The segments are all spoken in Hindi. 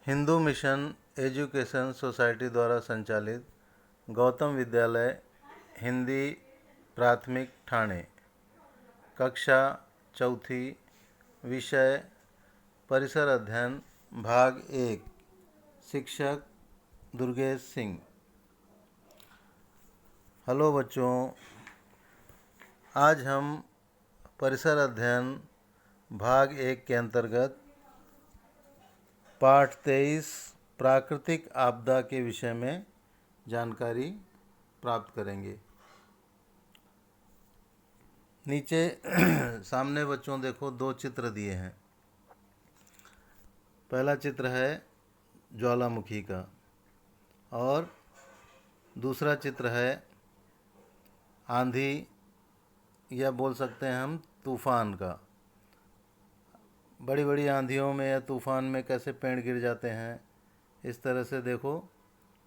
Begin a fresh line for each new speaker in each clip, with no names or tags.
हिंदू मिशन एजुकेशन सोसाइटी द्वारा संचालित गौतम विद्यालय हिंदी प्राथमिक ठाणे, कक्षा चौथी, विषय परिसर अध्ययन, भाग 1, शिक्षक दुर्गेश सिंह। हेलो बच्चों, आज हम परिसर अध्ययन भाग 1 के अंतर्गत पाठ 23 प्राकृतिक आपदा के विषय में जानकारी प्राप्त करेंगे। नीचे सामने बच्चों देखो 2 चित्र दिए हैं। पहला चित्र है ज्वालामुखी का और दूसरा चित्र है आंधी या बोल सकते हैं हम तूफान का। बड़ी बड़ी आंधियों में या तूफान में कैसे पेड़ गिर जाते हैं, इस तरह से देखो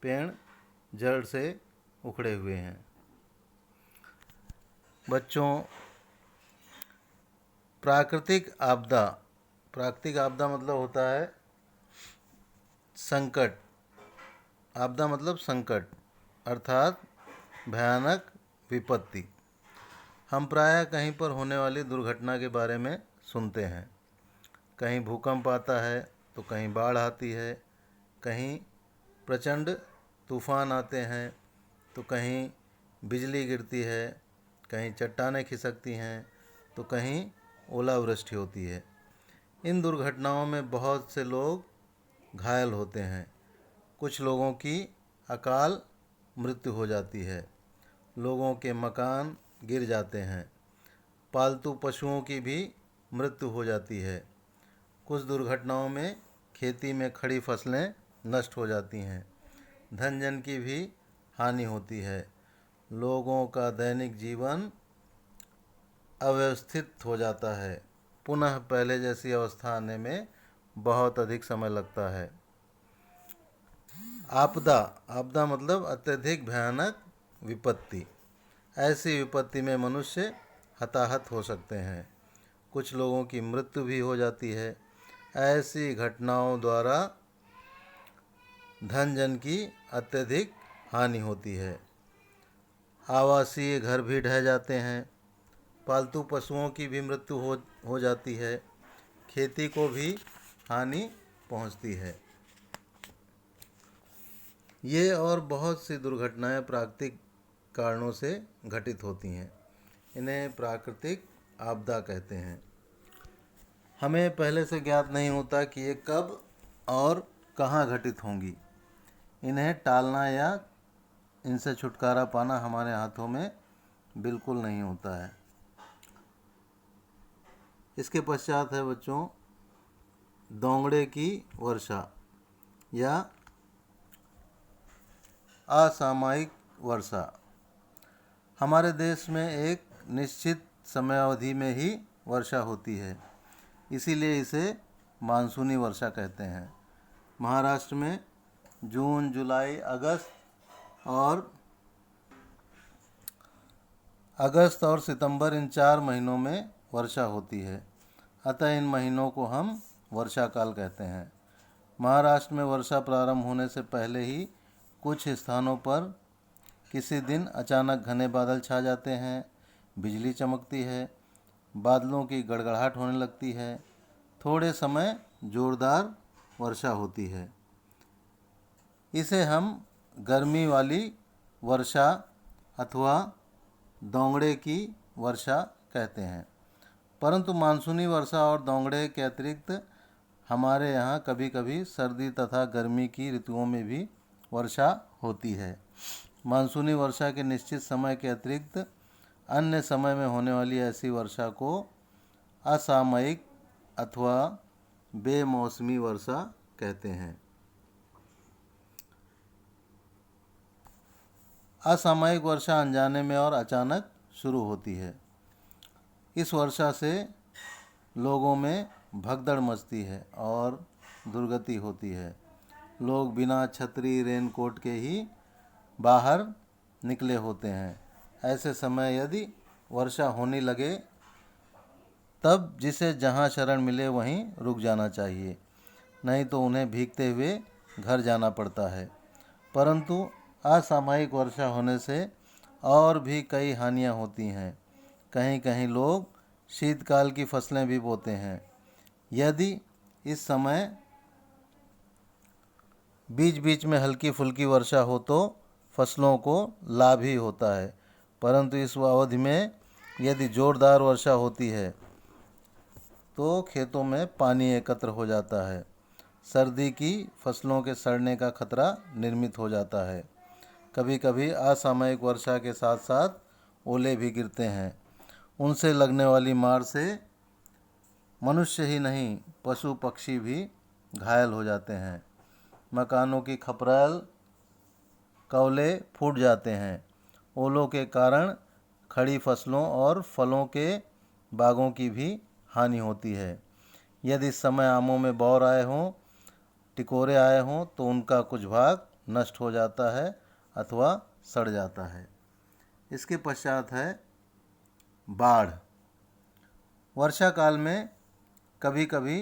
पेड़ जड़ से उखड़े हुए हैं। बच्चों, प्राकृतिक आपदा मतलब होता है संकट। आपदा मतलब संकट अर्थात भयानक विपत्ति। हम प्रायः कहीं पर होने वाली दुर्घटना के बारे में सुनते हैं। कहीं भूकंप आता है तो कहीं बाढ़ आती है, कहीं प्रचंड तूफान आते हैं तो कहीं बिजली गिरती है, कहीं चट्टानें खिसकती हैं तो कहीं ओलावृष्टि होती है। इन दुर्घटनाओं में बहुत से लोग घायल होते हैं। कुछ लोगों की अकाल मृत्यु हो जाती है। लोगों के मकान गिर जाते हैं। पालतू पशुओं की भी मृत्यु हो जाती है। कुछ दुर्घटनाओं में खेती में खड़ी फसलें नष्ट हो जाती हैं। धन जन की भी हानि होती है। लोगों का दैनिक जीवन अव्यवस्थित हो जाता है। पुनः पहले जैसी अवस्था आने में बहुत अधिक समय लगता है। आपदा मतलब अत्यधिक भयानक विपत्ति। ऐसी विपत्ति में मनुष्य हताहत हो सकते हैं। कुछ लोगों की मृत्यु भी हो जाती है। ऐसी घटनाओं द्वारा धन जन की अत्यधिक हानि होती है। आवासीय घर भी ढह जाते हैं। पालतू पशुओं की भी मृत्यु हो जाती है। खेती को भी हानि पहुंचती है। ये और बहुत सी दुर्घटनाएं प्राकृतिक कारणों से घटित होती हैं। इन्हें प्राकृतिक आपदा कहते हैं। हमें पहले से ज्ञात नहीं होता कि ये कब और कहाँ घटित होंगी। इन्हें टालना या इनसे छुटकारा पाना हमारे हाथों में बिल्कुल नहीं होता है। इसके पश्चात है बच्चों दोंगड़े की वर्षा या असामयिक वर्षा। हमारे देश में एक निश्चित समयावधि में ही वर्षा होती है, इसीलिए इसे मानसूनी वर्षा कहते हैं। महाराष्ट्र में जून, जुलाई, अगस्त और सितंबर इन 4 महीनों में वर्षा होती है। अतः इन महीनों को हम वर्षा काल कहते हैं। महाराष्ट्र में वर्षा प्रारंभ होने से पहले ही कुछ स्थानों पर किसी दिन अचानक घने बादल छा जाते हैं, बिजली चमकती है, बादलों की गड़गड़ाहट होने लगती है, थोड़े समय जोरदार वर्षा होती है। इसे हम गर्मी वाली वर्षा अथवा दोंगड़े की वर्षा कहते हैं। परंतु मानसूनी वर्षा और दोंगड़े के अतिरिक्त हमारे यहाँ कभी कभी सर्दी तथा गर्मी की ऋतुओं में भी वर्षा होती है। मानसूनी वर्षा के निश्चित समय के अतिरिक्त अन्य समय में होने वाली ऐसी वर्षा को असामयिक अथवा बेमौसमी वर्षा कहते हैं। असामयिक वर्षा अनजाने में और अचानक शुरू होती है। इस वर्षा से लोगों में भगदड़ मचती है और दुर्गति होती है। लोग बिना छतरी, रेनकोट के ही बाहर निकले होते हैं। ऐसे समय यदि वर्षा होने लगे तब जिसे जहाँ शरण मिले वहीं रुक जाना चाहिए। नहीं तो उन्हें भीगते हुए घर जाना पड़ता है। परंतु असामयिक वर्षा होने से और भी कई हानियां होती हैं। कहीं कहीं लोग शीतकाल की फसलें भी बोते हैं। यदि इस समय बीच बीच में हल्की फुल्की वर्षा हो तो फसलों को लाभ ही होता है। परंतु इस अवधि में यदि जोरदार वर्षा होती है तो खेतों में पानी एकत्र हो जाता है। सर्दी की फसलों के सड़ने का खतरा निर्मित हो जाता है। कभी कभी असामयिक वर्षा के साथ साथ ओले भी गिरते हैं। उनसे लगने वाली मार से मनुष्य ही नहीं, पशु पक्षी भी घायल हो जाते हैं। मकानों की खपरेल कौले फूट जाते हैं। ओलों के कारण खड़ी फसलों और फलों के बागों की भी हानि होती है। यदि इस समय आमों में बौर आए हों, टिकोरे आए हों तो उनका कुछ भाग नष्ट हो जाता है अथवा सड़ जाता है। इसके पश्चात है बाढ़। वर्षा काल में कभी कभी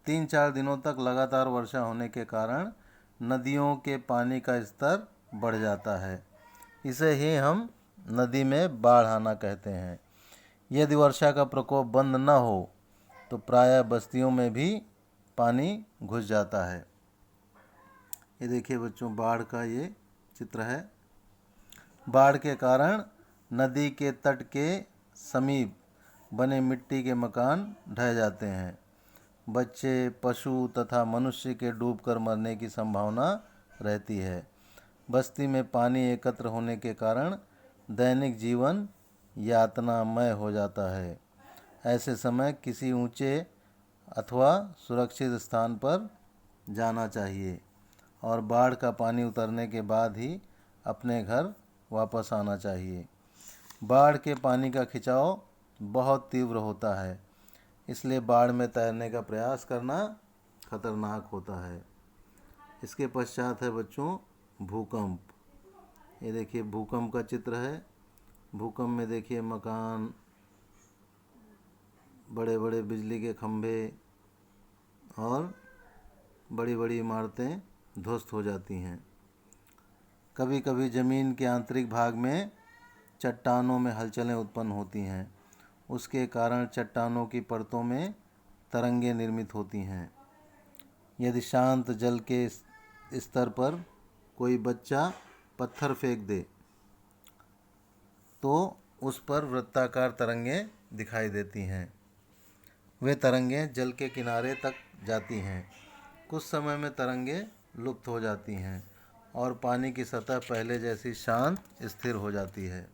3-4 दिनों तक लगातार वर्षा होने के कारण नदियों के पानी का स्तर बढ़ जाता है। इसे ही हम नदी में बाढ़ आना कहते हैं। यदि वर्षा का प्रकोप बंद न हो तो प्रायः बस्तियों में भी पानी घुस जाता है। ये देखिए बच्चों, बाढ़ का ये चित्र है। बाढ़ के कारण नदी के तट के समीप बने मिट्टी के मकान ढह जाते हैं। बच्चे, पशु तथा मनुष्य के डूबकर मरने की संभावना रहती है। बस्ती में पानी एकत्र होने के कारण दैनिक जीवन यातनामय हो जाता है। ऐसे समय किसी ऊंचे अथवा सुरक्षित स्थान पर जाना चाहिए और बाढ़ का पानी उतरने के बाद ही अपने घर वापस आना चाहिए। बाढ़ के पानी का खिंचाव बहुत तीव्र होता है, इसलिए बाढ़ में तैरने का प्रयास करना खतरनाक होता है। इसके पश्चात है बच्चों भूकंप। ये देखिए भूकंप का चित्र है। भूकंप में देखिए मकान, बड़े बड़े बिजली के खंभे और बड़ी बड़ी इमारतें ध्वस्त हो जाती हैं। कभी कभी ज़मीन के आंतरिक भाग में चट्टानों में हलचलें उत्पन्न होती हैं। उसके कारण चट्टानों की परतों में तरंगें निर्मित होती हैं। यदि शांत जल के स्तर पर कोई बच्चा पत्थर फेंक दे तो उस पर वृत्ताकार तरंगें दिखाई देती हैं। वे तरंगें जल के किनारे तक जाती हैं। कुछ समय में तरंगें लुप्त हो जाती हैं और पानी की सतह पहले जैसी शांत स्थिर हो जाती है।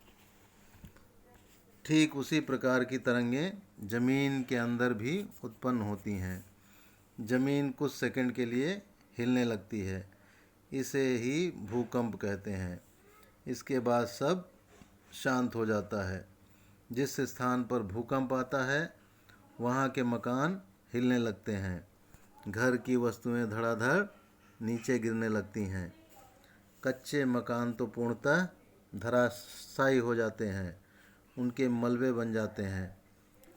ठीक उसी प्रकार की तरंगें जमीन के अंदर भी उत्पन्न होती हैं। जमीन कुछ सेकंड के लिए हिलने लगती है। इसे ही भूकंप कहते हैं। इसके बाद सब शांत हो जाता है। जिस स्थान पर भूकंप आता है वहाँ के मकान हिलने लगते हैं। घर की वस्तुएं धड़ाधड़ नीचे गिरने लगती हैं। कच्चे मकान तो पूर्णतः धराशायी हो जाते हैं, उनके मलबे बन जाते हैं।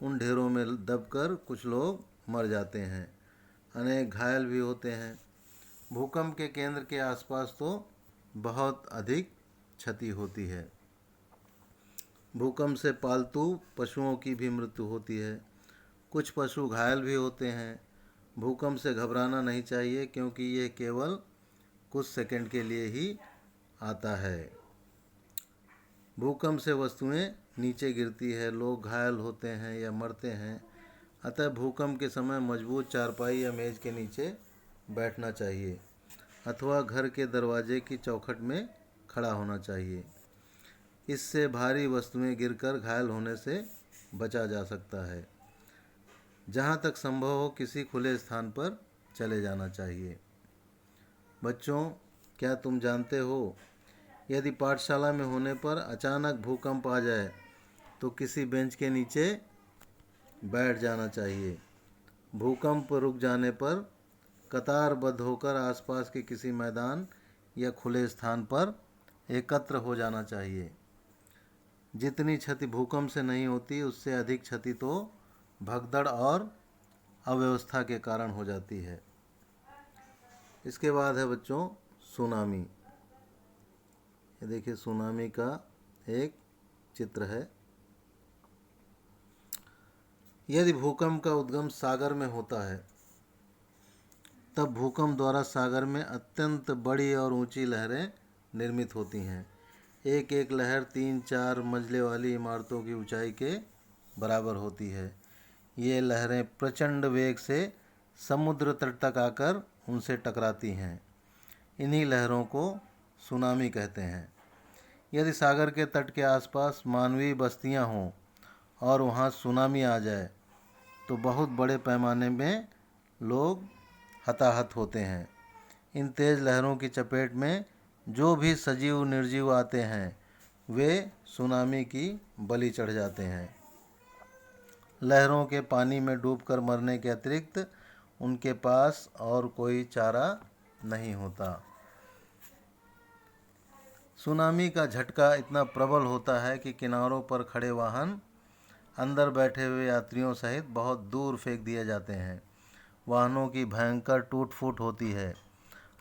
उन ढेरों में दबकर कुछ लोग मर जाते हैं, अनेक घायल भी होते हैं। भूकंप के केंद्र के आसपास तो बहुत अधिक क्षति होती है। भूकंप से पालतू पशुओं की भी मृत्यु होती है। कुछ पशु घायल भी होते हैं। भूकंप से घबराना नहीं चाहिए क्योंकि ये केवल कुछ सेकंड के लिए ही आता है। भूकंप से वस्तुएं नीचे गिरती है, लोग घायल होते हैं या मरते हैं। अतः भूकंप के समय मजबूत चारपाई या मेज के नीचे बैठना चाहिए अथवा घर के दरवाजे की चौखट में खड़ा होना चाहिए। इससे भारी वस्तुएं गिरकर घायल होने से बचा जा सकता है। जहाँ तक संभव हो किसी खुले स्थान पर चले जाना चाहिए। बच्चों, क्या तुम जानते हो, यदि पाठशाला में होने पर अचानक भूकंप आ जाए तो किसी बेंच के नीचे बैठ जाना चाहिए। भूकंप रुक जाने पर कतारबद्ध होकर आसपास के किसी मैदान या खुले स्थान पर एकत्र हो जाना चाहिए। जितनी क्षति भूकंप से नहीं होती उससे अधिक क्षति तो भगदड़ और अव्यवस्था के कारण हो जाती है। इसके बाद है बच्चों सुनामी। ये देखिए सुनामी का एक चित्र है। यदि भूकंप का उद्गम सागर में होता है तब भूकंप द्वारा सागर में अत्यंत बड़ी और ऊंची लहरें निर्मित होती हैं। एक एक लहर 3-4 मंजिले वाली इमारतों की ऊंचाई के बराबर होती है। ये लहरें प्रचंड वेग से समुद्र तट तक आकर उनसे टकराती हैं। इन्हीं लहरों को सुनामी कहते हैं। यदि सागर के तट के आसपास मानवीय बस्तियां हों और वहां सुनामी आ जाए तो बहुत बड़े पैमाने में लोग हताहत होते हैं। इन तेज़ लहरों की चपेट में जो भी सजीव निर्जीव आते हैं वे सुनामी की बलि चढ़ जाते हैं। लहरों के पानी में डूबकर मरने के अतिरिक्त उनके पास और कोई चारा नहीं होता। सुनामी का झटका इतना प्रबल होता है कि किनारों पर खड़े वाहन अंदर बैठे हुए यात्रियों सहित बहुत दूर फेंक दिए जाते हैं। वाहनों की भयंकर टूट फूट होती है।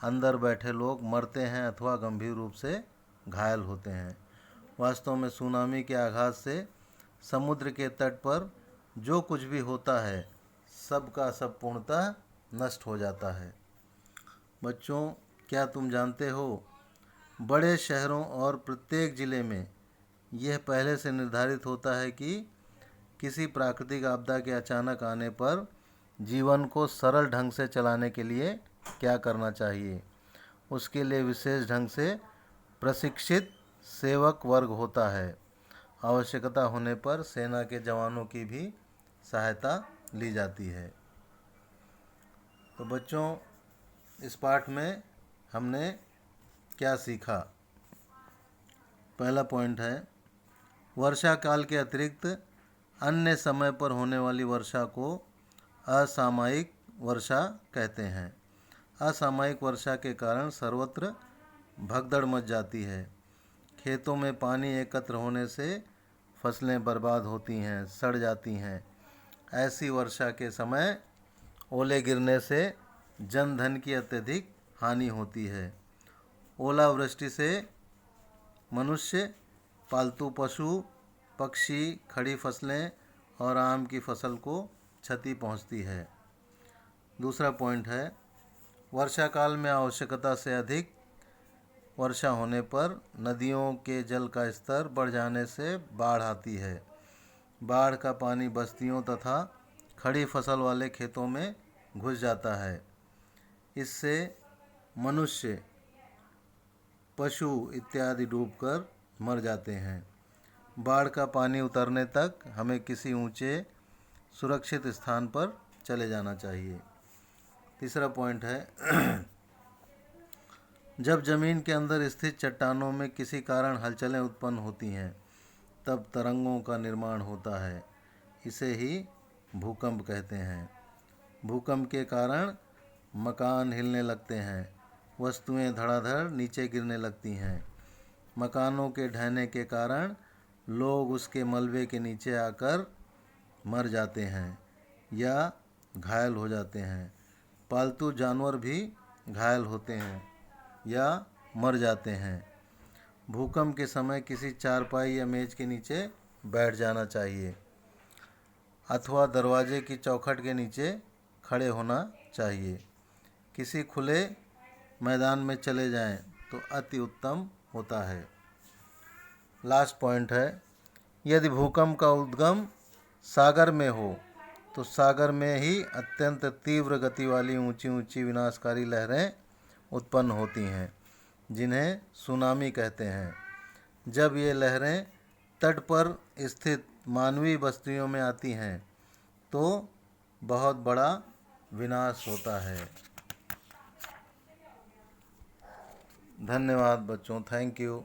अंदर बैठे लोग मरते हैं अथवा गंभीर रूप से घायल होते हैं। वास्तव में सुनामी के आघात से समुद्र के तट पर जो कुछ भी होता है सब का सब पूर्णतः नष्ट हो जाता है। बच्चों, क्या तुम जानते हो बड़े शहरों और प्रत्येक ज़िले में यह पहले से निर्धारित होता है कि किसी प्राकृतिक आपदा के अचानक आने पर जीवन को सरल ढंग से चलाने के लिए क्या करना चाहिए। उसके लिए विशेष ढंग से प्रशिक्षित सेवक वर्ग होता है। आवश्यकता होने पर सेना के जवानों की भी सहायता ली जाती है। तो बच्चों, इस पाठ में हमने क्या सीखा? पहला पॉइंट है वर्षा काल के अतिरिक्त अन्य समय पर होने वाली वर्षा को असामयिक वर्षा कहते हैं। असामयिक वर्षा के कारण सर्वत्र भगदड़ मच जाती है। खेतों में पानी एकत्र होने से फसलें बर्बाद होती हैं, सड़ जाती हैं। ऐसी वर्षा के समय ओले गिरने से जन धन की अत्यधिक हानि होती है। ओलावृष्टि से मनुष्य, पालतू पशु, पक्षी, खड़ी फसलें और आम की फसल को क्षति पहुंचती है। दूसरा पॉइंट है वर्षा काल में आवश्यकता से अधिक वर्षा होने पर नदियों के जल का स्तर बढ़ जाने से बाढ़ आती है। बाढ़ का पानी बस्तियों तथा खड़ी फसल वाले खेतों में घुस जाता है। इससे मनुष्य, पशु इत्यादि डूबकर मर जाते हैं। बाढ़ का पानी उतरने तक हमें किसी ऊंचे सुरक्षित स्थान पर चले जाना चाहिए। तीसरा पॉइंट है जब जमीन के अंदर स्थित चट्टानों में किसी कारण हलचलें उत्पन्न होती हैं तब तरंगों का निर्माण होता है। इसे ही भूकंप कहते हैं। भूकंप के कारण मकान हिलने लगते हैं, वस्तुएं धड़ाधड़ नीचे गिरने लगती हैं। मकानों के ढहने के कारण लोग उसके मलबे के नीचे आकर मर जाते हैं या घायल हो जाते हैं। पालतू जानवर भी घायल होते हैं या मर जाते हैं। भूकंप के समय किसी चारपाई या मेज के नीचे बैठ जाना चाहिए अथवा दरवाजे की चौखट के नीचे खड़े होना चाहिए। किसी खुले मैदान में चले जाएं तो अति उत्तम होता है। लास्ट पॉइंट है यदि भूकंप का उद्गम सागर में हो तो सागर में ही अत्यंत तीव्र गति वाली ऊंची ऊंची विनाशकारी लहरें उत्पन्न होती हैं जिन्हें सुनामी कहते हैं। जब ये लहरें तट पर स्थित मानवीय बस्तियों में आती हैं तो बहुत बड़ा विनाश होता है। धन्यवाद बच्चों, थैंक यू।